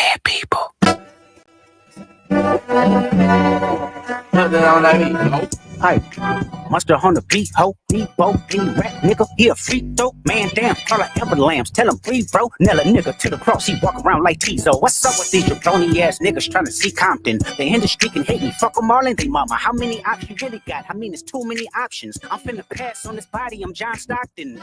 dead people. Hey, Mustard on the beat, ho, Debo, rap nigga, he a freak though. Man down, call her Amber Lambs, tell him breathe, bro. Nella nigga to the cross, he walk around like Tizo. What's up with these jabroni ass niggas trying to see Compton? The industry can hate me, fuck them all and they mama. How many options you really got? I mean, it's too many options. I'm finna pass on this body, I'm John Stockton.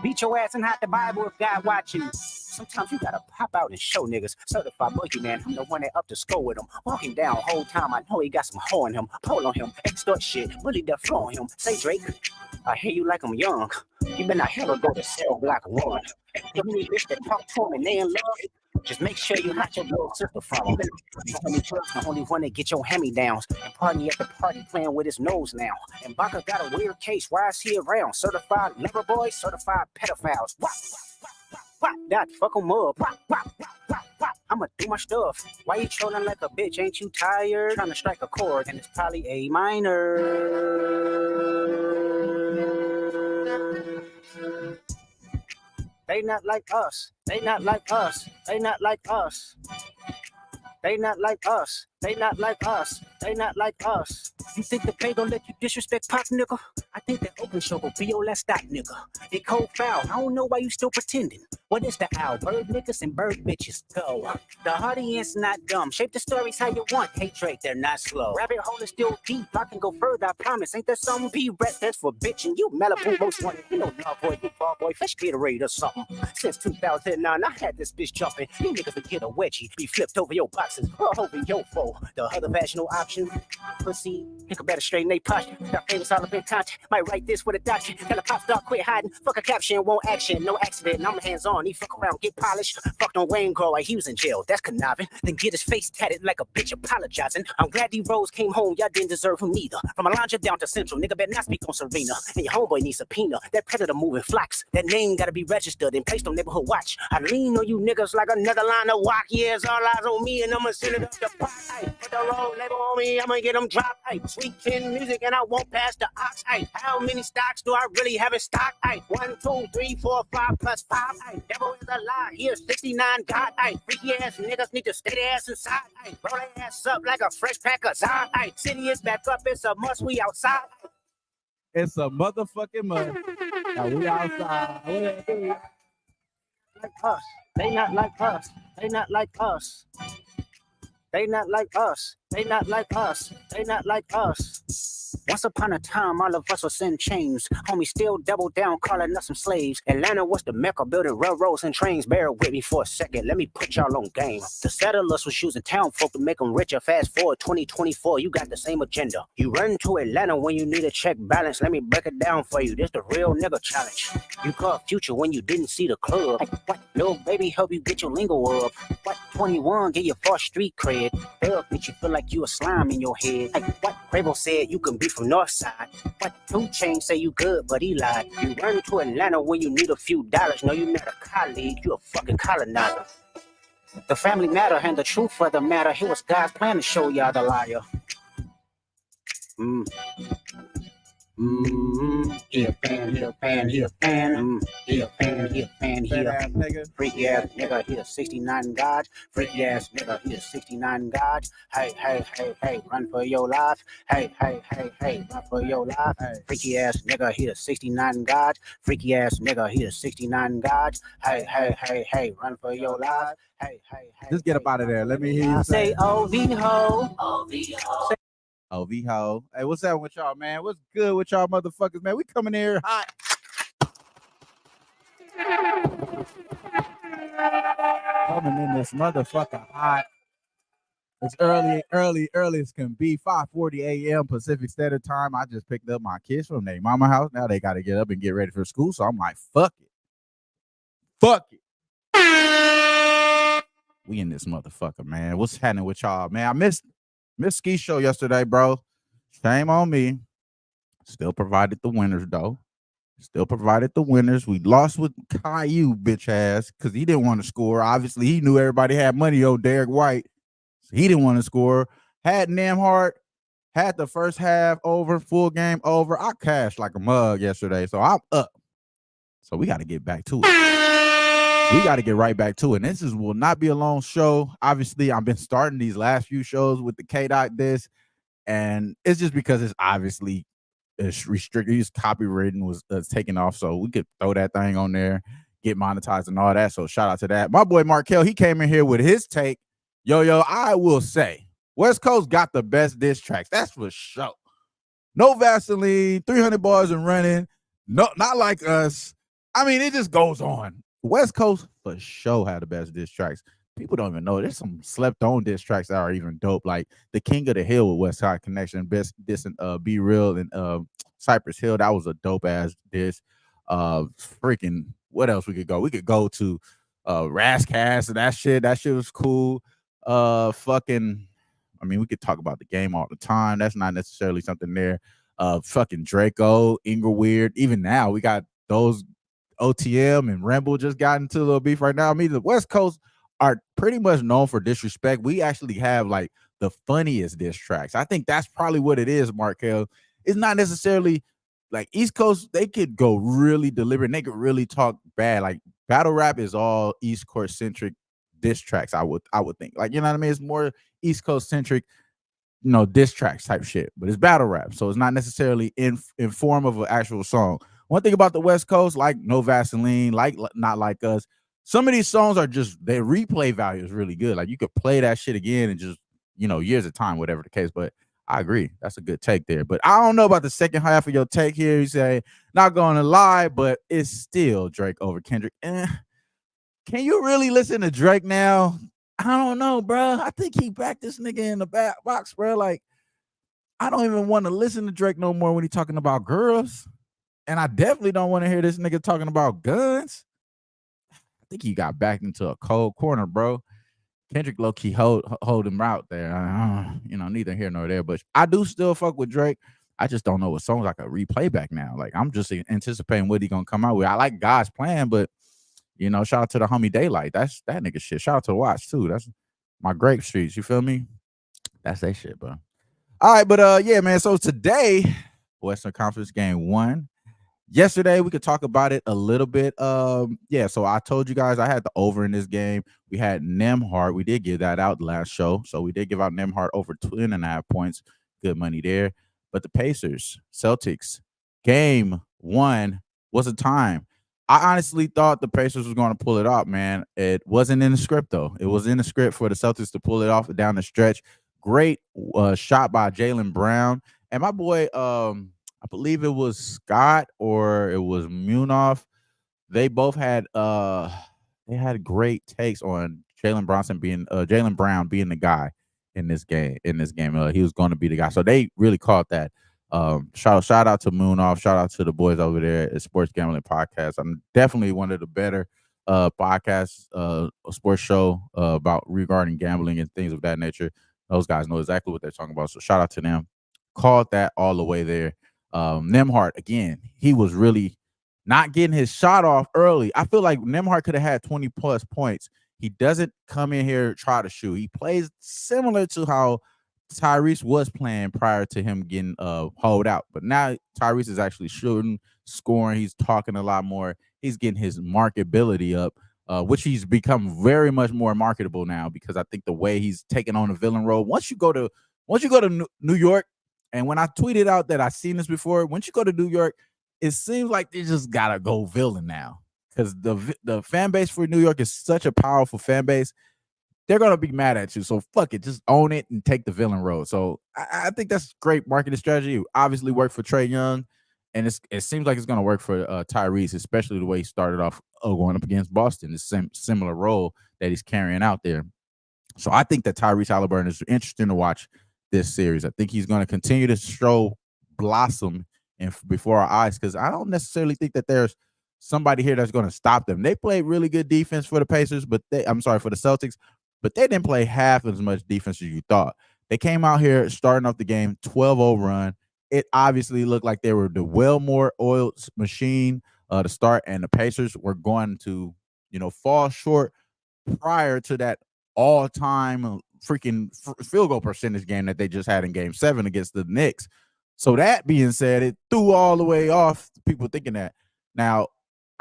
Beat your ass and hide the Bible if God watching. Sometimes you gotta pop out and show niggas. Certified boogeyman, I'm the one that up to score with him. Walking down whole time, I know he got some hoe in him. Pull on him, extort shit, bully the floor on him. Say Drake, I hear you like I'm young. You better not hella go to cell block 1. If you need bitch that talk to him and they in love, just make sure you hide your little sister from him. The only one that get your hand-me-downs and party at the party playing with his nose now. And Baka got a weird case. Why is he around? Certified lover boys, certified pedophiles. What? That fuck 'em up. I'ma do my stuff. Why you trolling like a bitch? Ain't you tired? Trying to strike a chord and it's probably A minor. They not like us. They not like us. They not like us. They not like us. They not like us. They not like us. You think the pay gon' let you disrespect Pop, nigga? I think that open show gon' be your last stop, nigga. It cold foul. I don't know why you still pretending. What is the owl? Bird niggas and bird bitches. Go. The audience not dumb. Shape the stories how you want. Hey Drake, they're not slow. Rabbit hole is still deep. I can go further, I promise. Ain't there some B-rap that's for bitching? You Malibu most wanted. You know love boy, you ball boy. Fresh Gatorade or something. Since 2009, I had this bitch jumping. You niggas would get a wedgie. Be flipped over your boxes. Or over your foe. The other vaginal option. Pussy. Nigga better straighten they posture. Got famous all up in content. Might write this with a doctor. Tell a pop star quit hiding. Fuck a caption, won't action. No accident. I'm hands on. He fuck around, get polished. Fucked on Wayne Grow like he was in jail. That's conniving. Then get his face tatted like a bitch apologizing. I'm glad D-Rose came home. Y'all didn't deserve him neither. From Alondra down to Central. Nigga better not speak on Serena. And your homeboy needs subpoena. That predator moving flocks. That name gotta be registered and placed on neighborhood watch. I lean on you niggas like another line of walk. Yeah, it's all eyes on me and I'ma send it up the pot. Ay, put the road label on me. I'ma get them dropped. Ay, sweet 10 music and I won't pass the ox. Ay, how many stocks do I really have in stock? Ay, 1, 2, 3, 4, 5 plus 5. Ay, devil is a lie. Here's 69 God. Ay, freaky ass niggas need to stay their ass inside. Ay, roll their ass up like a fresh pack of Zod. Ay, city is back up. It's a must. We outside. It's a motherfucking must. Now we outside. Like us. They not like us. They not like us. They not like us. They not like us. They not like us. Once upon a time, all of us was in chains. Homie still double down, calling us some slaves. Atlanta was the mecca, building railroads and trains. Bear with me for a second, let me put y'all on game. The settlers was using town folk to make them richer. Fast forward 2024, you got the same agenda. You run to Atlanta when you need a check balance. Let me break it down for you, this the real nigga challenge. You caught Future when you didn't see the club. Like, what? Little baby help you get your lingo up. What? 21 get your false street cred. Thug makes you feel like you a slime in your head. Like, what? Quavo said you can be from Northside. What? 2 Chainz say you good, but he lied. You run to Atlanta when you need a few dollars. No, you not a colleague, you a fucking colonizer. The family matter and the truth for the matter. Here was God's plan to show y'all the liar. He a fan, he a fan, he a fan. He a fan, he a fan, he a freaky ass nigga, he a 69 God. Freaky ass nigga, he a 69 God. Hey, hey, hey, hey, run for your life. Hey, hey, hey, hey, run for your life. Freaky ass nigga, he a 69 God. Freaky ass nigga, he a 69 God. Hey, hey, hey, hey, run for your life. Hey, hey, hey. Just get up out of there. Let me hear you say OV-ho. OV-ho. OV-ho. Hey, what's up with y'all, man? What's good with y'all motherfuckers, man? We coming in here hot. Coming in this motherfucker hot. It's early as can be. 5:40 a.m. Pacific Standard Time. I just picked up my kids from their mama house. Now they got to get up and get ready for school. So I'm like, fuck it. Fuck it. We in this motherfucker, man. What's happening with y'all, man? I missed Ski Show yesterday, bro. Shame on me. Still provided the winners, though. Still provided the winners. We lost with Caillou, bitch ass, because he didn't want to score. Obviously, he knew everybody had money on Derek White. So he didn't want to score. Had Nemhart. Had the first half over, full game over. I cashed like a mug yesterday, so I'm up. So we got to get back to it. we got to get right back to it. And this will not be a long show. Obviously, I've been starting these last few shows with the K Dot this, and it's just because it's obviously it's restricted. His copywritten was taken off, so we could throw that thing on there, get monetized and all that. So shout out to that. My boy Markel, he came in here with his take. Yo, I will say, West Coast got the best diss tracks. That's for sure. No Vaseline, 300 bars and running. No, not like us. I mean, it just goes on. West Coast for sure had the best diss tracks. People don't even know. There's some slept on diss tracks that are even dope. Like the King of the Hill with West Side Connection, best diss and Be Real and Cypress Hill. That was a dope ass diss. Freaking what else we could go? We could go to Rascast and that shit. That shit was cool. Fucking I mean, we could talk about the game all the time. That's not necessarily something there. Fucking Draco, Ingleweird. Even now, we got those OTM and Ramble just got into a little beef right now. I mean, the West Coast are pretty much known for disrespect. We actually have like the funniest diss tracks. I think that's probably what it is, Markel. It's not necessarily like East Coast, they could go really deliberate and they could really talk bad. Like battle rap is all East Coast centric diss tracks, I would think. Like, you know what I mean? It's more East Coast centric, diss tracks type shit, but it's battle rap. So it's not necessarily in form of an actual song. One thing about the West Coast, like No Vaseline, like Not Like Us, some of these songs are just, their replay value is really good. Like you could play that shit again and just, years of time, whatever the case. But I agree. That's a good take there. But I don't know about the second half of your take here. You say, not going to lie, but it's still Drake over Kendrick. Can you really listen to Drake now? I don't know, bro. I think he backed this nigga in the back box, bro. Like, I don't even want to listen to Drake no more when he's talking about girls. And I definitely don't want to hear this nigga talking about guns. I think he got backed into a cold corner, bro. Kendrick low-key hold him out there. Neither here nor there. But I do still fuck with Drake. I just don't know what songs I could replay back now. Like, I'm just anticipating what he gonna come out with. I like God's Plan, but shout out to the homie Daylight. That's that nigga shit. Shout out to Watch too. That's my Grape Streets. You feel me? That's that shit, bro. All right, but yeah, man. So today, Western Conference Game 1. Yesterday, we could talk about it a little bit. Yeah, so I told you guys I had the over in this game. We had Nemhart. We did give that out last show. So we did give out Nemhart over 2.5 points. Good money there. But the Pacers, Celtics, game 1 was a time. I honestly thought the Pacers was going to pull it off, man. It wasn't in the script, though. It was in the script for the Celtics to pull it off down the stretch. Great shot by Jaylen Brown. And my boy, I believe it was Scott or it was Munoz. They both had great takes on Jaylen Brown being the guy in this game. He was going to be the guy. So they really caught that. Shout out to Munoz. Shout out to the boys over there at Sports Gambling Podcast. I'm definitely one of the better podcasts, a sports show about regarding gambling and things of that nature. Those guys know exactly what they're talking about. So shout out to them. Caught that all the way there. Nemhart, again, he was really not getting his shot off early. I feel like Nemhart could have had 20 plus points. He doesn't come in here try to shoot. He plays similar to how Tyrese was playing prior to him getting holed out. But now Tyrese is actually shooting, scoring. He's talking a lot more. He's getting his marketability up, which he's become very much more marketable now because I think the way he's taking on the villain role. Once you go to New York, and when I tweeted out that I seen this before, once you go to New York, it seems like they just gotta go villain now because the fan base for New York is such a powerful fan base. They're gonna be mad at you, so fuck it, just own it and take the villain road. So I think that's great marketing strategy. It obviously worked for Trae Young, and it seems like it's gonna work for Tyrese, especially the way he started off going up against Boston. The similar role that he's carrying out there. So I think that Tyrese Halliburton is interesting to watch this series. I think he's going to continue to show blossom before our eyes because I don't necessarily think that there's somebody here that's going to stop them. They played really good defense for the Pacers, for the Celtics, but they didn't play half as much defense as you thought. They came out here starting off the game 12-0 run. It obviously looked like they were the more oiled machine to start, and the Pacers were going to, fall short prior to that all-time freaking field goal percentage game that they just had in game 7 against the Knicks. So that being said, it threw all the way off people thinking that. Now,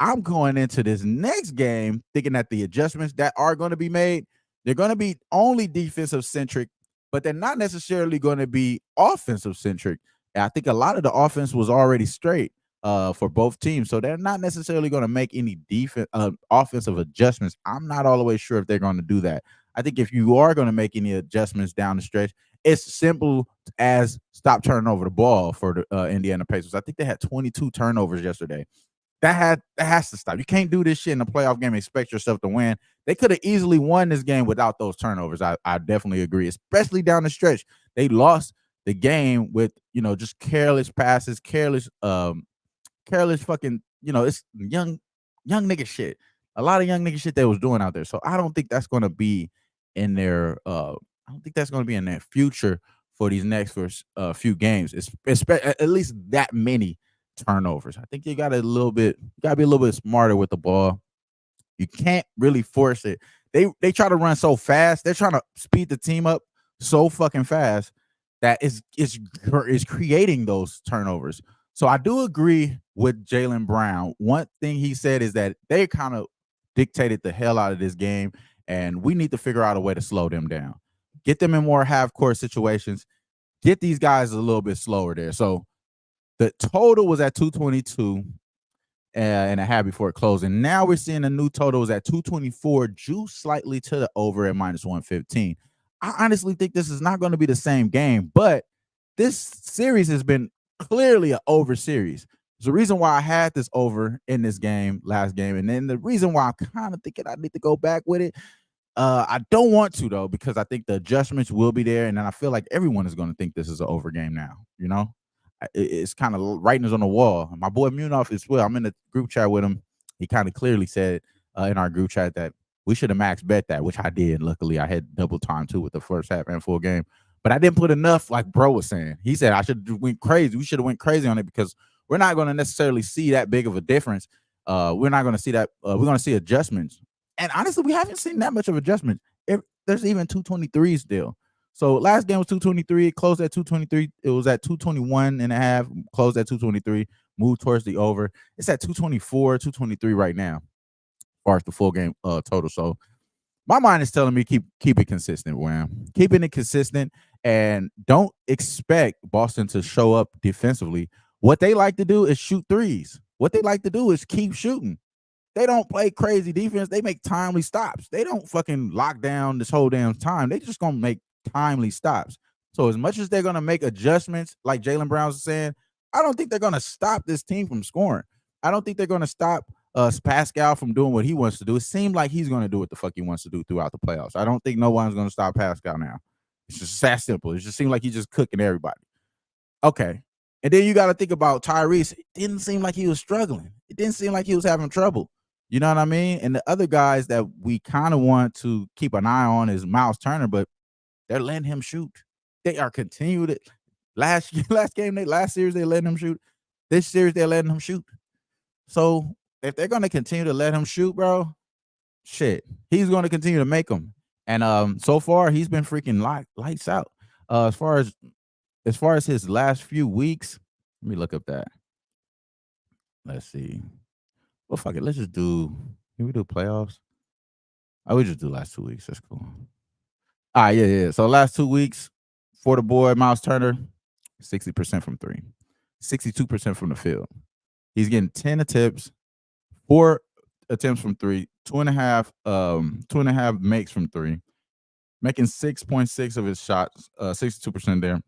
I'm going into this next game thinking that the adjustments that are going to be made, they're going to be only defensive centric, but they're not necessarily going to be offensive centric. And I think a lot of the offense was already straight for both teams, so they're not necessarily going to make any offensive adjustments. I'm not all the way sure if they're going to do that. I think if you are going to make any adjustments down the stretch, it's simple as stop turning over the ball for the Indiana Pacers. I think they had 22 turnovers yesterday. That has to stop. You can't do this shit in a playoff game and expect yourself to win. They could have easily won this game without those turnovers. I definitely agree, especially down the stretch. They lost the game with just careless passes, careless fucking it's young nigga shit. A lot of young nigga shit they was doing out there. So I don't think that's gonna be in their I don't think that's gonna be in their future for these next first few games. It's at least that many turnovers. I think you gotta be a little bit smarter with the ball. You can't really force it. They try to run so fast. They're trying to speed the team up so fucking fast that is creating those turnovers. So I do agree with Jaylen Brown. One thing he said is that they kind of dictated the hell out of this game, and we need to figure out a way to slow them down. Get them in more half-court situations. Get these guys a little bit slower there. So the total was at 222 and a half before it closed. And now we're seeing the new total is at 224, juice slightly to the over at minus 115. I honestly think this is not going to be the same game, but this series has been clearly an over series. There's a reason why I had this over in this game, last game. And then the reason why I'm kind of thinking I need to go back with it. I don't want to, though, because I think the adjustments will be there. And then I feel like everyone is going to think this is an over game now, It's kind of writings on the wall. My boy Munoz as well. I'm in the group chat with him. He kind of clearly said in our group chat that we should have max bet that, which I did. Luckily, I had double time too with the first half and full game, but I didn't put enough. Like bro was saying, he said I should have went crazy. We should have went crazy on it because we're not going to necessarily see that big of a difference. We're not going to see that. We're going to see adjustments, and honestly, we haven't seen that much of adjustments. If there's even 223 still. So last game was 223. It closed at 223. It was at 221 and a half. Closed at 223. Moved towards the over. It's at 224, 223 right now, as far as the full game total. So my mind is telling me keep it consistent, Wham. Keeping it consistent and don't expect Boston to show up defensively. What they like to do is shoot threes. What they like to do is keep shooting. They don't play crazy defense. They make timely stops. They don't fucking lock down this whole damn time. They just gonna make timely stops. So as much as they're gonna make adjustments, like Jaylen Brown's saying, I don't think they're gonna stop this team from scoring. I don't think they're gonna stop Pascal from doing what he wants to do. It seemed like he's gonna do what the fuck he wants to do throughout the playoffs. I don't think no one's gonna stop Pascal now. It's just that simple. It just seemed like he's just cooking everybody. Okay. And then you got to think about Tyrese. It didn't seem like he was struggling. It didn't seem like he was having trouble. You know what I mean? And the other guys that we kind of want to keep an eye on is Miles Turner, but they're letting him shoot. They are continuing it. Last series, they letting him shoot. This series, they're letting him shoot. So if they're going to continue to let him shoot, bro, shit, he's going to continue to make them. And so far, he's been freaking lights out. As far as his last few weeks, let me look up that. Let's see. Well, fuck it. Let's just do. Can we do playoffs? I would just do last 2 weeks. That's cool. All right, yeah. So last 2 weeks for the boy Miles Turner, 60% from three, 62% from the field. He's getting 10 attempts, 4 attempts from three, 2.5 makes from three, making 6.6 of his shots, 62% there.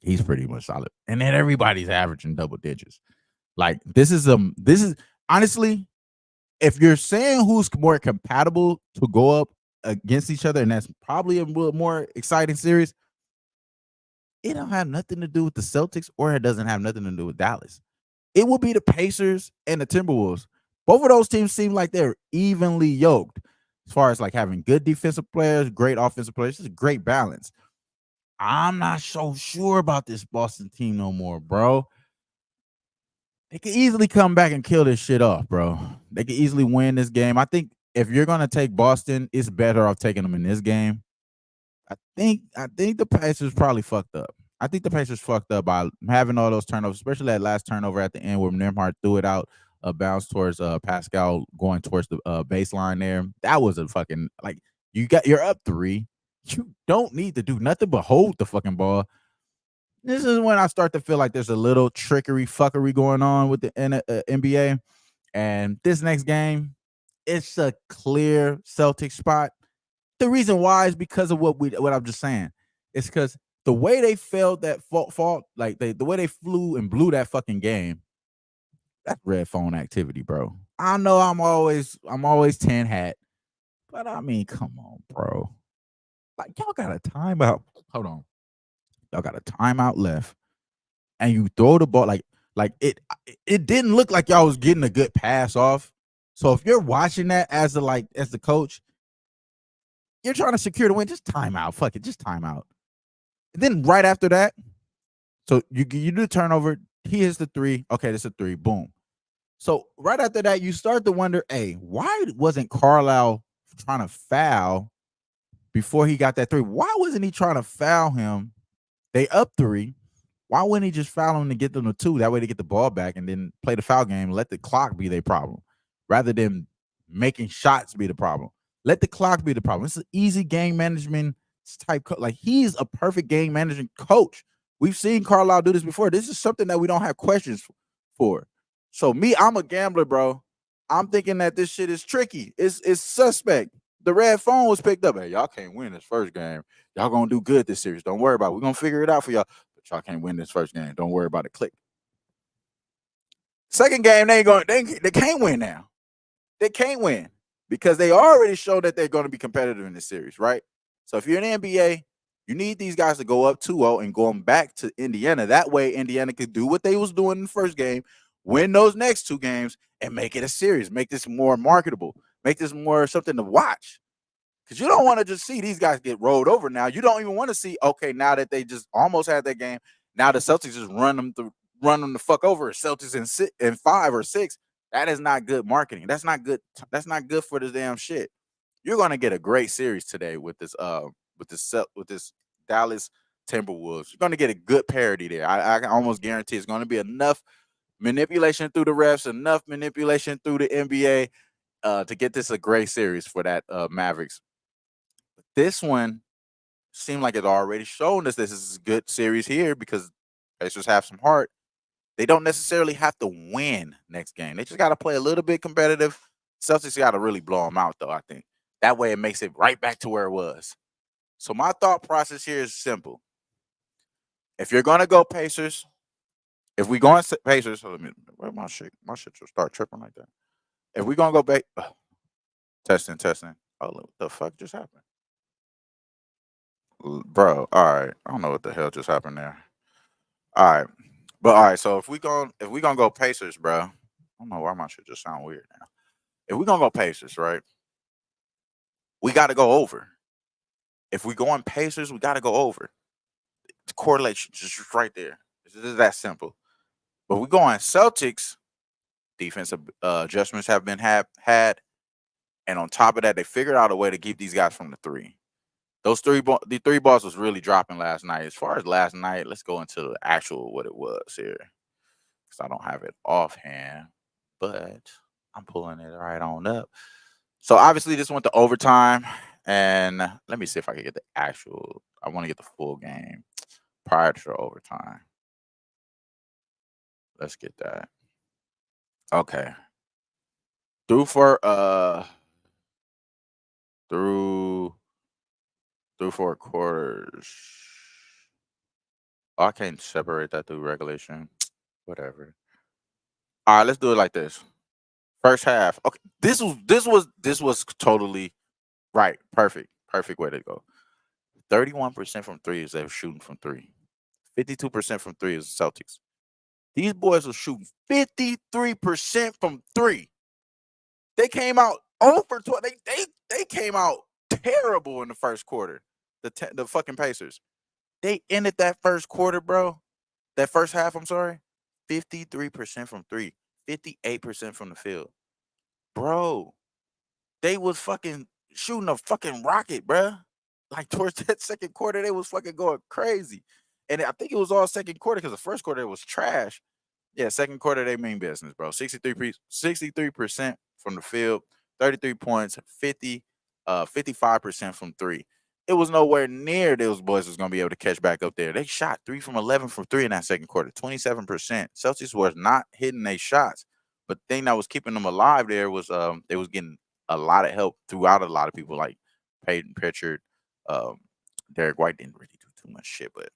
He's pretty much solid. And then everybody's averaging double digits. Like this is honestly, if you're saying who's more compatible to go up against each other, and that's probably a more exciting series, it don't have nothing to do with the Celtics, or it doesn't have nothing to do with Dallas. It will be the Pacers and the Timberwolves. Both of those teams seem like they're evenly yoked as far as like having good defensive players, great offensive players. It's a great balance. I'm not so sure about this Boston team no more, bro. They could easily come back and kill this shit off, bro. They could easily win this game. I think if you're gonna take Boston, it's better off taking them in this game. I think the Pacers probably fucked up. I think the Pacers fucked up by having all those turnovers, especially that last turnover at the end where Nembhard threw it out a bounce towards Pascal going towards the baseline there. That was a fucking like you're up 3. You don't need to do nothing but hold the fucking ball. This is when I start to feel like there's a little trickery fuckery going on with the NBA. And this next game, it's a clear Celtic spot. The reason why is because of what I'm just saying. It's because the way they failed that fault, like the way they flew and blew that fucking game, that's red phone activity, bro. I know I'm always 10 hat, but I mean, come on, bro. Like y'all got a timeout. Hold on. Y'all got a timeout left. And you throw the ball like it didn't look like y'all was getting a good pass off. So if you're watching that as the coach, you're trying to secure the win, just timeout. Fuck it, just timeout. And then right after that, so you do the turnover. He hits the 3. Okay, that's a 3. Boom. So right after that, you start to wonder, hey, why wasn't Carlisle trying to foul before he got that 3? Why wasn't he trying to foul him? They up 3. Why wouldn't he just foul him to get them to 2? That way they get the ball back and then play the foul game, let the clock be their problem, rather than making shots be the problem. Let the clock be the problem. It's an easy game management type. Like he's a perfect game management coach. We've seen Carlisle do this before. This is something that we don't have questions for. So me, I'm a gambler, bro. I'm thinking that this shit is tricky. It's suspect. The red phone was picked up. Hey, y'all can't win this first game. Y'all gonna do good this series. Don't worry about it. We're gonna figure it out for y'all. But y'all can't win this first game. Don't worry about it. Click. Second game, they can't win now. They can't win because they already showed that they're going to be competitive in this series, right? So if you're in the NBA, you need these guys to go up 2-0 and going back to Indiana. That way, Indiana could do what they was doing in the first game, win those next 2 games, and make it a series. Make this more marketable. Make this more something to watch. Because you don't want to just see these guys get rolled over now. You don't even want to see, okay, now that they just almost had that game, now the Celtics just run them the fuck over. Celtics in 5 or 6. That is not good marketing. That's not good. That's not good for the damn shit. You're gonna get a great series today with this Dallas Timberwolves. You're gonna get a good parity there. I can almost guarantee it's gonna be enough manipulation through the refs, enough manipulation through the NBA to get this a great series for that Mavericks. This one seemed like it already shown us this is a good series here because Pacers have some heart. They don't necessarily have to win next game. They just got to play a little bit competitive. Celtics got to really blow them out, though, I think. That way it makes it right back to where it was. So my thought process here is simple. If you're going to go Pacers, if we going Pacers, so let me, where my shit will start tripping like that. If we're going to go back, testing. Oh, what the fuck just happened? Bro, all right. I don't know what the hell just happened there. All right. But all right, so if we gonna go Pacers, bro, I don't know why my shit just sound weird now. If we're gonna go Pacers, right, we got to go over. If we go on Pacers, we got to go over. The correlation just right there. It's just that simple. But we go on Celtics. Defensive adjustments have been had, and on top of that, they figured out a way to keep these guys from the 3. The 3 balls was really dropping last night. As far as last night, let's go into the actual what it was here. Because I don't have it offhand, but I'm pulling it right on up. So obviously this went to overtime. And let me see if I can get the actual. I want to get the full game prior to overtime. Let's get that. Okay. Through 4 quarters. Oh, I can't separate that through regulation. Whatever. All right, let's do it like this. First half. Okay, this was totally right. Perfect way to go. 31% from 3 is they were shooting from 3. 52% from 3 is the Celtics. These boys were shooting 53% from 3. They came out over 12. They came out terrible in the first quarter. The fucking Pacers. They ended that first quarter, bro. That first half, I'm sorry. 53% from 3. 58% from the field. Bro, they was fucking shooting a fucking rocket, bro. Like towards that second quarter, they was fucking going crazy. And I think it was all second quarter because the first quarter was trash. Yeah, second quarter they mean business, bro. 63% from the field, 33 points, 55% from three. It was nowhere near those boys was gonna be able to catch back up there. They shot 3 from 11 from three in that second quarter, 27%. Celtics was not hitting their shots, but the thing that was keeping them alive there was they was getting a lot of help throughout a lot of people like Peyton Pritchard, um, Derek White didn't really do too much shit, but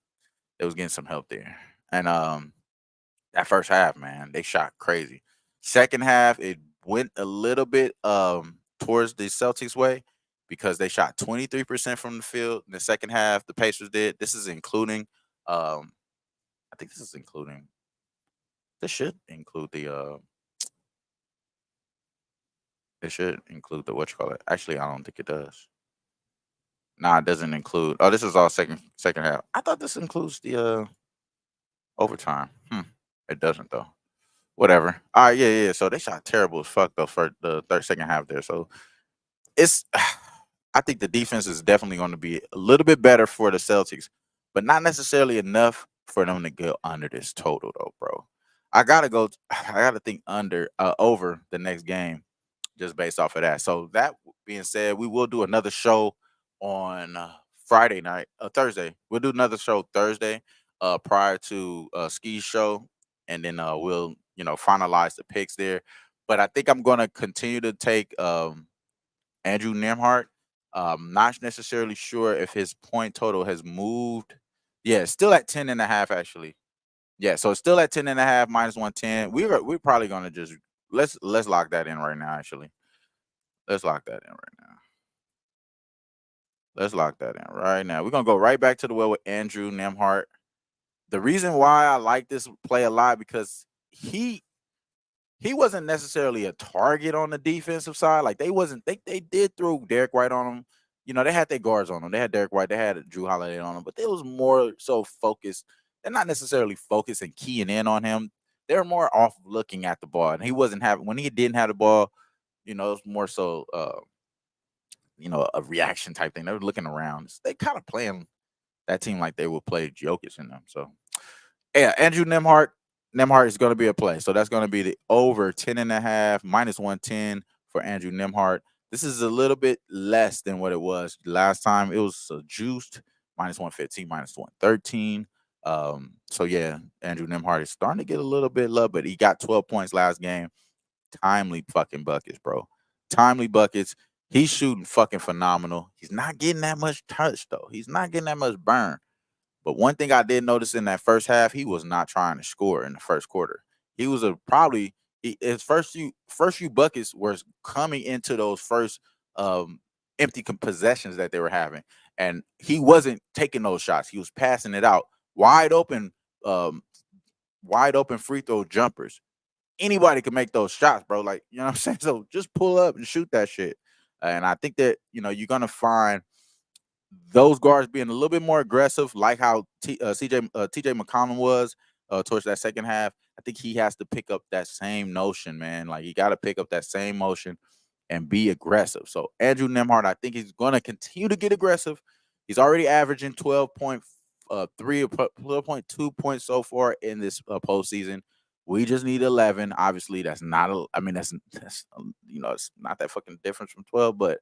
they was getting some help there. And that first half, man, they shot crazy. Second half, it went a little bit towards the Celtics way because they shot 23% from the field. In the second half, the Pacers did. This is including um I think this should include the it should include the what you call it. Actually, I don't think it does. Nah, it doesn't include. Oh, this is all second half. I thought this includes the overtime. It doesn't though. Whatever. All right, yeah. So they shot terrible as fuck though for the third second half there. So it's I think the defense is definitely going to be a little bit better for the Celtics, but not necessarily enough for them to go under this total though, bro. I gotta think over the next game just based off of that. So that being said, we will do another show on Friday night, Thursday. We'll do another show Thursday, prior to Ski's show, and then we'll finalize the picks there. But I think I'm gonna continue to take Andrew Nemhart. Not necessarily sure if his point total has moved. Yeah, it's still at 10.5 actually. Yeah, so it's still at 10.5 minus 110. We're probably gonna just let's lock that in right now. Actually, let's lock that in right now. Let's lock that in right now. We're gonna go right back to the well with Andrew Nemhart. The reason why I like this play a lot because he wasn't necessarily a target on the defensive side. Like they did throw Derek White on him. They had their guards on him. They had Derek White, they had Drew Holiday on him, but they was more so focused. They're not necessarily focused and keying in on him. They're more off looking at the ball. And he wasn't having when he didn't have the ball, it was more so a reaction type thing. They were looking around. They kind of playing that team like they would play Jokic in them. So yeah, Andrew Nemhart. Nemhart is going to be a play. So that's going to be the over 10.5 minus 110 for Andrew Nemhart. This is a little bit less than what it was last time. It was juiced minus 115, minus 113. So yeah, Andrew Nemhart is starting to get a little bit love, but he got 12 points last game. Timely fucking buckets, bro. Timely buckets. He's shooting fucking phenomenal. He's not getting that much touch though. He's not getting that much burn. But one thing I did notice in that first half, he was not trying to score in the first quarter. He was his first few buckets was coming into those first empty possessions that they were having, and he wasn't taking those shots. He was passing it out wide open, um, wide open free throw jumpers. Anybody can make those shots, bro. Like what I'm saying. So just pull up and shoot that shit. And I think that you're gonna find those guards being a little bit more aggressive, like how TJ McConnell was towards that second half. I think he has to pick up that same notion, man. Like he got to pick up that same motion and be aggressive. So Andrew Nemhart, I think he's going to continue to get aggressive. He's already averaging 12.3 or 12.2 points so far in this postseason. We just need 11. Obviously, that's not. I mean, that's it's not that fucking difference from 12, but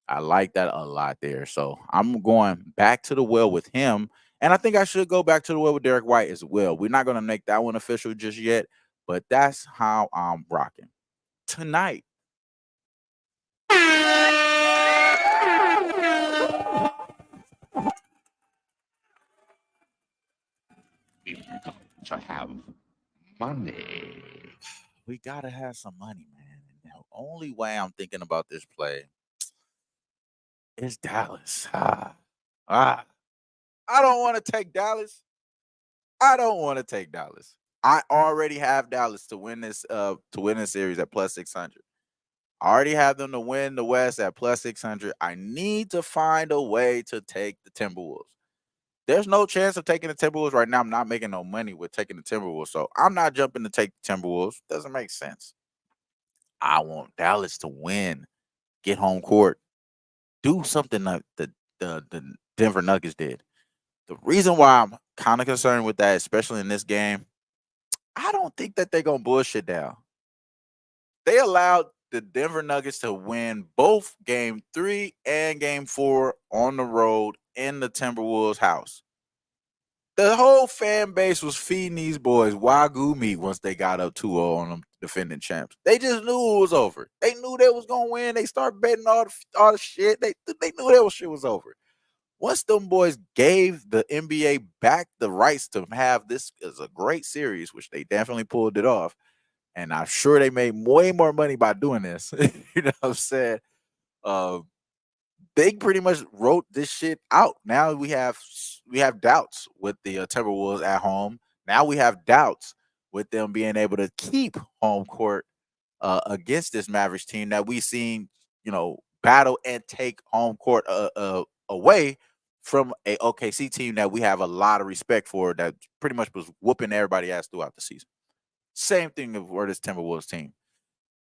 I like that a lot there. So I'm going back to the well with him. And I think I should go back to the well with Derek White as well. We're not going to make that one official just yet, but that's how I'm rocking tonight. To have money. We got to have some money, man. And the only way I'm thinking about this play is Dallas. I don't want to take Dallas. I don't want to take Dallas. I already have Dallas to win this series at plus 600. I already have them to win the West at plus 600. I need to find a way to take the Timberwolves. There's no chance of taking the Timberwolves right now. I'm not making no money with taking the Timberwolves, so I'm not jumping to take the Timberwolves. Doesn't make sense. I want Dallas to win, get home court, do something like the Denver Nuggets did. The reason why I'm kind of concerned with that, especially in this game, I don't think that they're gonna bullshit down. They allowed the Denver Nuggets to win both game 3 and game 4 on the road in the Timberwolves house. The whole fan base was feeding these boys Wagyu meat once they got up 2-0 on them defending champs. They just knew it was over. They knew they was gonna win. They started betting all the shit. They knew that shit was over. Once them boys gave the NBA back the rights to have this as a great series, which they definitely pulled it off, and I'm sure they made way more money by doing this. You know what I'm saying? Uh, they pretty much wrote this shit out. Now we have doubts with the Timberwolves at home. Now we have doubts with them being able to keep home court against this Mavericks team that we seen, battle and take home court away from a OKC team that we have a lot of respect for that pretty much was whooping everybody ass throughout the season. Same thing for this Timberwolves team.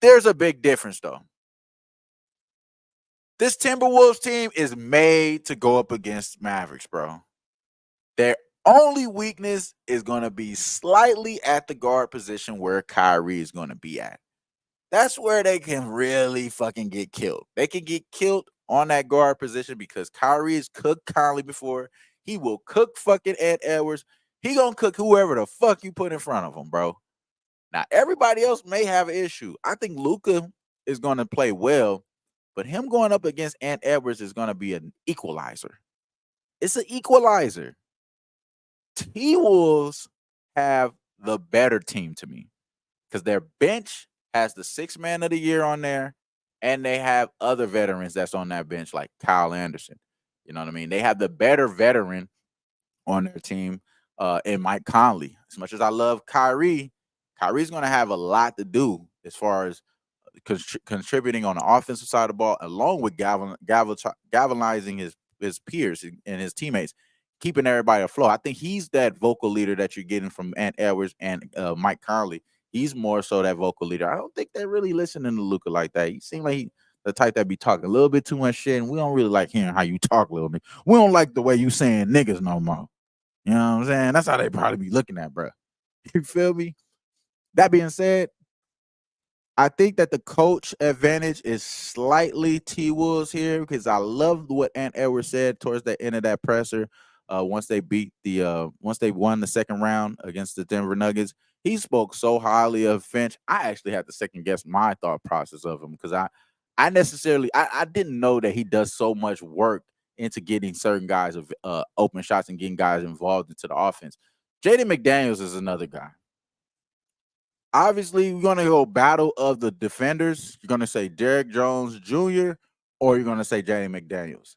There's a big difference though. This Timberwolves team is made to go up against Mavericks, bro. Their only weakness is going to be slightly at the guard position where Kyrie is going to be at. That's where they can really fucking get killed. They can get killed on that guard position because Kyrie has cooked Conley before. He will cook fucking Ed Edwards. He gonna cook whoever the fuck you put in front of him, bro. Now, everybody else may have an issue. I think Luka is going to play well, but him going up against Ant Edwards is going to be an equalizer. It's an equalizer. T-Wolves have the better team to me because their bench has the 6th man of the year on there, and they have other veterans that's on that bench like Kyle Anderson. You know what I mean? They have the better veteran on their team and Mike Conley. As much as I love Kyrie, Kyrie's going to have a lot to do as far as contributing on the offensive side of the ball, along with galvanizing his peers and his teammates, keeping everybody afloat. I think he's that vocal leader that you're getting from Ant Edwards and Mike Conley. He's more so that vocal leader. I don't think they're really listening to Luka like that. He seems like the type that be talking a little bit too much shit, and we don't really like hearing how you talk, little nigga. We don't like the way you saying niggas no more. You know what I'm saying? That's how they probably be looking at, bro. You feel me? That being said, I think that the coach advantage is slightly T-Wolves here because I love what Ant Edwards said towards the end of that presser. Once they won the second round against the Denver Nuggets, he spoke so highly of Finch. I actually had to second guess my thought process of him because I didn't know that he does so much work into getting certain guys of open shots and getting guys involved into the offense. Jaden McDaniels is another guy. Obviously, we're going to go battle of the defenders. You're going to say Derrick Jones Jr. or you're going to say Jaden McDaniels.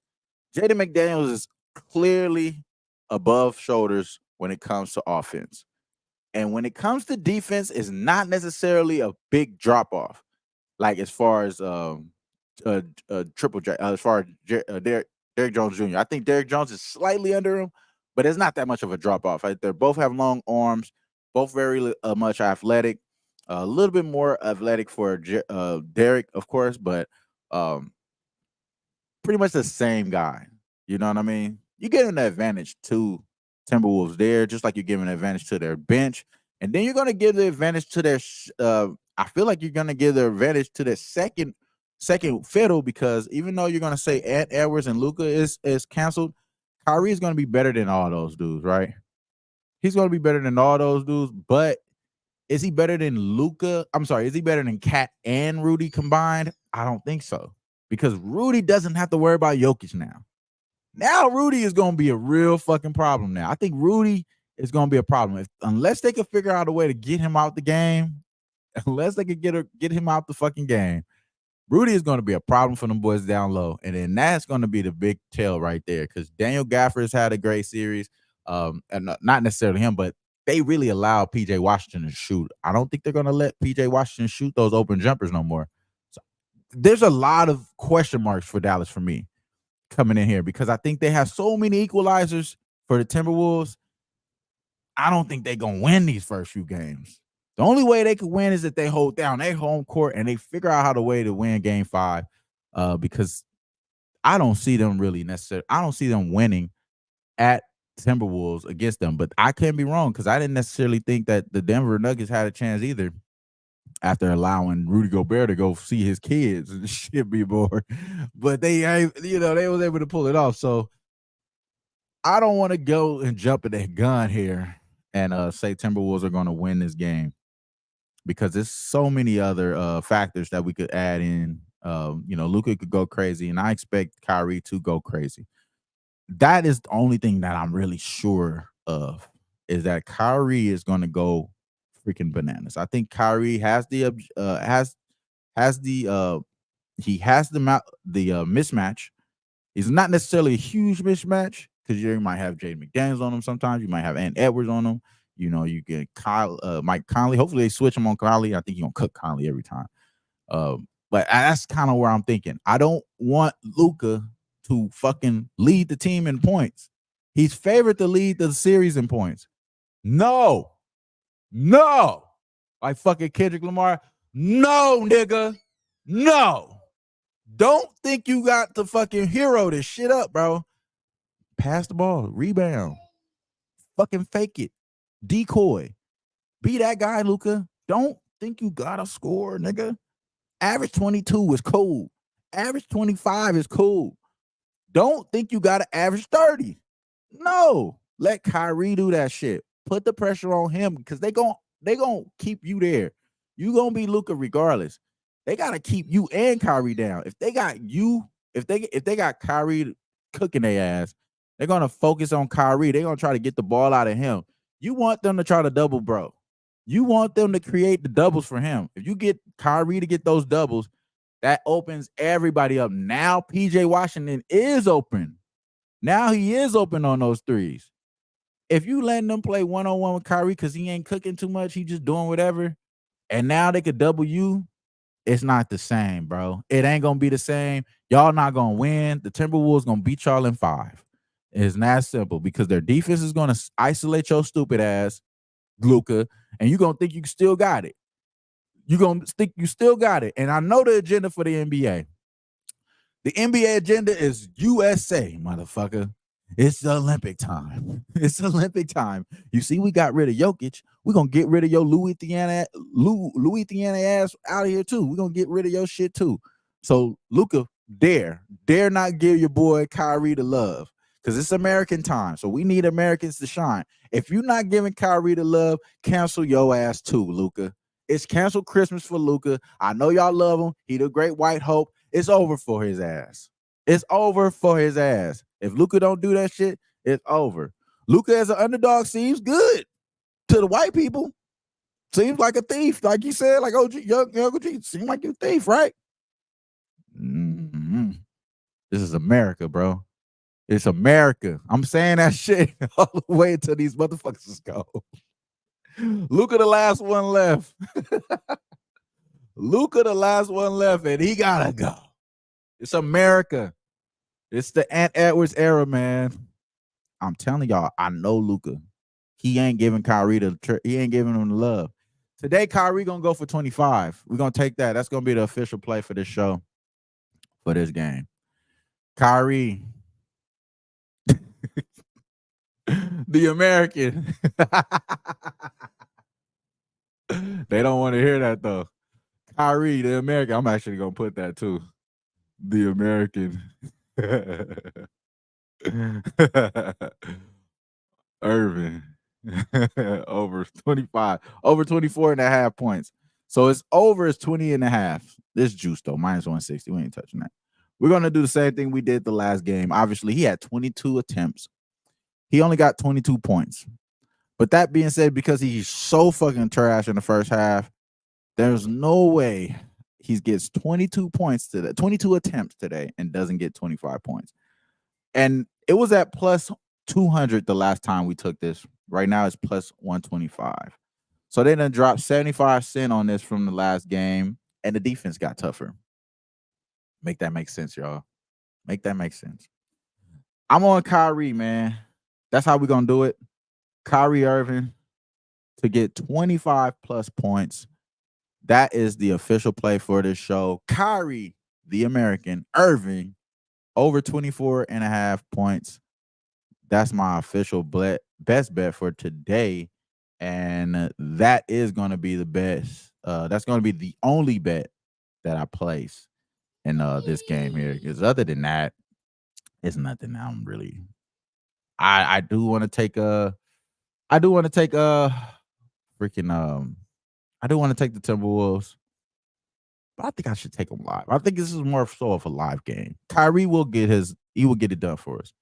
Jaden McDaniels is clearly above shoulders when it comes to offense. And when it comes to defense, it's not necessarily a big drop-off. Like as far as Triple J, as far as Derrick Jones Jr. I think Derrick Jones is slightly under him, but it's not that much of a drop-off. They both have long arms, both very much athletic. A little bit more athletic for Derrick, of course, but pretty much the same guy. You know what I mean? You get an advantage to Timberwolves there, just like you're giving an advantage to their bench. And then you're going to give the advantage to their I feel like you're going to give the advantage to their second fiddle because even though you're going to say Ant Edwards and Luka is canceled, Kyrie is going to be better than all those dudes, right? He's going to be better than all those dudes, but is he better than Luka? I'm sorry, is he better than Cat and Rudy combined? I don't think so. Because Rudy doesn't have to worry about Jokic now. Now Rudy is going to be a real fucking problem now. I think Rudy is going to be a problem. Unless they can figure out a way to get him out the game, unless they can get him out the fucking game, Rudy is going to be a problem for them boys down low. And then that's going to be the big tell right there because Daniel Gafford's had a great series. And not necessarily him, but they really allow PJ Washington to shoot. I don't think they're going to let PJ Washington shoot those open jumpers no more. So there's a lot of question marks for Dallas for me coming in here because I think they have so many equalizers for the Timberwolves. I don't think they're going to win these first few games. The only way they could win is if they hold down their home court and they figure out how to way to win game 5 because I don't see them really necessarily. I don't see them winning at Timberwolves against them. But I can't be wrong because I didn't necessarily think that the Denver Nuggets had a chance either after allowing Rudy Gobert to go see his kids and shit be bored. But they was able to pull it off. So I don't want to go and jump at that gun here and say Timberwolves are going to win this game because there's so many other factors that we could add in. Luka could go crazy, and I expect Kyrie to go crazy. That is the only thing that I'm really sure of is that Kyrie is going to go freaking bananas. I think Kyrie has the mismatch. It's not necessarily a huge mismatch because you might have Jaden McDaniels on him sometimes. You might have Ant Edwards on him. You get Mike Conley. Hopefully they switch him on Conley. I think he's gonna cook Conley every time. But that's kind of where I'm thinking. I don't want Luka to fucking lead the team in points. He's favored to lead the series in points. No. Like fucking Kendrick Lamar. No, nigga. No. Don't think you got to fucking hero this shit up, bro. Pass the ball. Rebound. Fucking fake it. Decoy. Be that guy, Luka. Don't think you gotta score, nigga. Average 22 is cool. Average 25 is cool. Don't think you gotta average 30. No. Let Kyrie do that shit. Put the pressure on him because they gon' keep you there. You gonna be Luka regardless. They gotta keep you and Kyrie down. If they got Kyrie cooking their ass, they're gonna focus on Kyrie. They're gonna try to get the ball out of him. You want them to try to double, bro. You want them to create the doubles for him. If you get Kyrie to get those doubles, that opens everybody up. Now PJ Washington is open. Now he is open on those threes. If you letting them play one-on-one with Kyrie because he ain't cooking too much, he just doing whatever, and now they could double you, it's not the same, bro. It ain't gonna be the same. Y'all not gonna win. The Timberwolves gonna beat y'all in 5. It's that simple because their defense is gonna isolate your stupid ass, Luka, and you gonna think you still got it. You gonna think you still got it. And I know the agenda for the NBA. The NBA agenda is USA, motherfucker. It's the Olympic time. It's Olympic time. You see, we got rid of Jokic. We're going to get rid of your Louisiana ass out of here, too. We're going to get rid of your shit, too. So, Luka, dare not give your boy Kyrie the love because it's American time. So, we need Americans to shine. If you're not giving Kyrie the love, cancel your ass, too, Luka. It's canceled Christmas for Luka. I know y'all love him. He the great white hope. It's over for his ass. It's over for his ass. If Luka don't do that shit, it's over. Luka as an underdog seems good to the white people. Seems like a thief, like you said, like young OG. Seems like you a thief, right? Mm-hmm. This is America, bro. It's America. I'm saying that shit all the way until these motherfuckers go. Luka the last one left. Luka the last one left, and he gotta go. It's America. It's the Ant Edwards era, man. I'm telling y'all, I know Luka. He ain't giving Kyrie he ain't giving him the love. Today, Kyrie gonna go for 25. We're gonna take that. That's gonna be the official play for this show, for this game. Kyrie, the American. They don't want to hear that though. Kyrie, the American. I'm actually gonna put that too. The American. Irving. Over 25, over 24 and a half points. So it's over is 20 and a half. This juice though, minus 160. We ain't touching that. We're gonna do the same thing we did the last game. Obviously, he had 22 attempts. He only got 22 points. But that being said, because he's so fucking trash in the first half, there's no way he gets 22 points today, 22 attempts today, and doesn't get 25 points. And it was at plus 200 the last time we took this. Right now it's plus 125. So they done dropped 75 cents on this from the last game, and the defense got tougher. Make that make sense, y'all. Make that make sense. I'm on Kyrie, man. That's how we're going to do it. Kyrie Irving to get 25 plus points. That is the official play for this show. Kyrie, the American, Irving, over 24 and a half points. that's my official best bet for today, and that is going to be the best. That's going to be the only bet that I place in this game here. Because other than that, it's nothing. I'm really. I do want to take a. I do want to take a freaking I do want to take the Timberwolves, but I think I should take them live. I think this is more so of a live game. Kyrie will get he will get it done for us.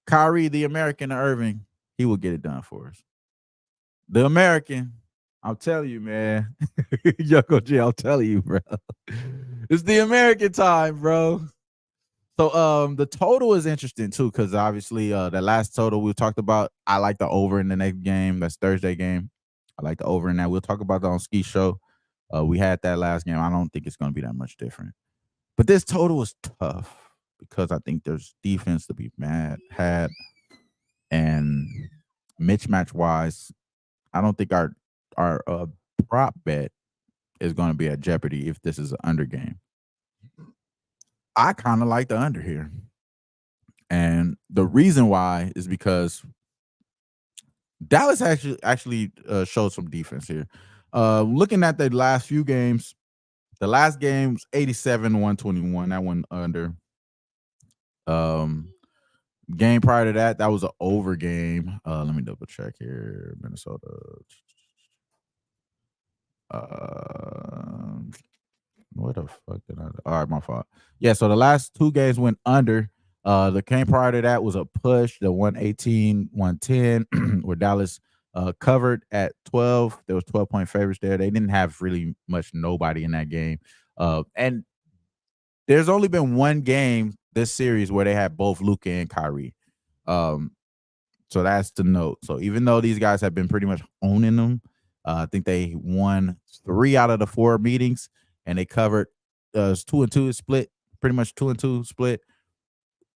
Kyrie, the American Irving, he will get it done for us. The American, I'm telling you, man. Yucko G, I'm telling you, bro. It's the American time, bro. So the total is interesting too, because obviously the last total we talked about, I like the over in the next game. That's Thursday game. I like the over in that. We'll talk about that on Ski Show. We had that last game. I don't think it's going to be that much different. But this total is tough because I think there's defense to be had. And mismatch wise, I don't think our prop bet is going to be at jeopardy if this is an under game. I kind of like the under here. And the reason why is because Dallas actually showed some defense here. Looking at the last few games, the last game was 87-121. That went under. Game prior to that, that was an over game. Let me double check here. Minnesota. What the fuck did I do? All right, my fault. Yeah, so the last two games went under. The game prior to that was a push, the 118-110, where Dallas covered at 12. There was 12-point favorites there. They didn't have really much nobody in that game. And there's only been one game this series where they had both Luka and Kyrie. So that's the note. So even though these guys have been pretty much owning them, I think they won 3 out of the 4 meetings, and they covered 2-2 split, pretty much 2-2 split.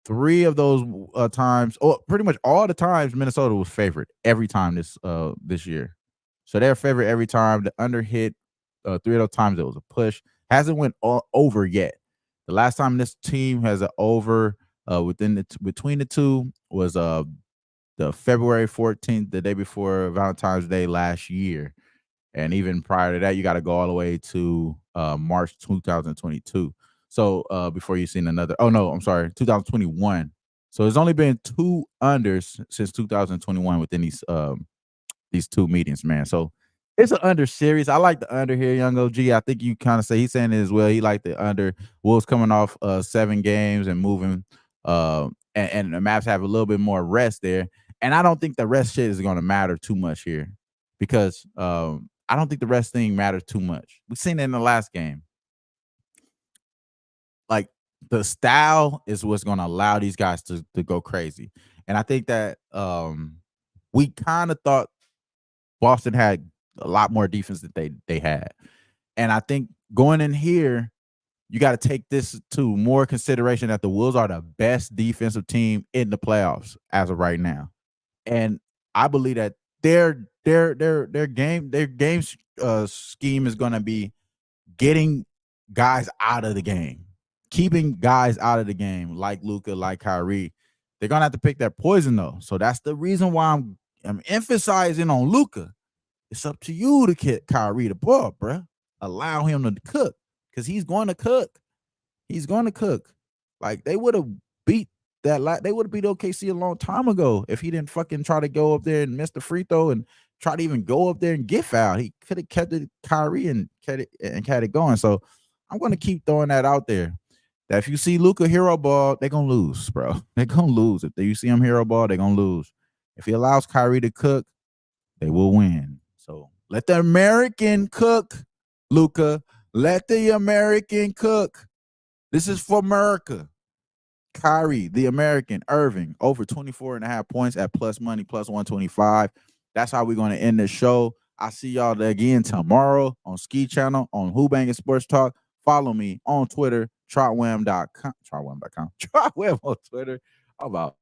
3 of those times, or pretty much all the times, Minnesota was favored every time this year. So they're favored every time. The under hit 3 of those times. It was a push. Hasn't went over yet. The last time this team has an over between the two was the February 14th, the day before Valentine's Day last year. And even prior to that, you got to go all the way to March 2022. So before you've seen another, 2021. So there's only been 2 unders since 2021 within these 2 meetings, man. So it's an under series. I like the under here, Young OG. I think you kind of say he's saying it as well. He liked the under. Wolves coming off 7 games and moving, and the Mavs have a little bit more rest there. And I don't think the rest shit is going to matter too much here because I don't think the rest thing matters too much. We've seen it in the last game. Like, the style is what's going to allow these guys to go crazy. And I think that we kind of thought Boston had a lot more defense that they had. And I think going in here, you got to take this to more consideration that the Wolves are the best defensive team in the playoffs as of right now. And I believe that their game scheme is going to be getting guys out of the game, keeping guys out of the game like Luka, like Kyrie. They're going to have to pick their poison, though. So that's the reason why I'm emphasizing on Luka. It's up to you to get Kyrie the ball, bro. Allow him to cook because he's going to cook. He's going to cook. Like, they would have beat that. They would have beat OKC a long time ago if he didn't fucking try to go up there and miss the free throw and try to even go up there and get fouled. He could have kept it Kyrie and kept it going. So I'm going to keep throwing that out there. That if you see Luka hero ball, they're going to lose, bro. They're going to lose. If you see him hero ball, they're going to lose. If he allows Kyrie to cook, they will win. So let the American cook, Luka. Let the American cook. This is for America. Kyrie, the American, Irving, over 24.5 points at plus money, plus 125. That's how we're going to end the show. I'll see y'all again tomorrow on Ski Channel, on Who-Bangin Sports Talk. Follow me on Twitter, trotwham.com. Trotwham on Twitter. How about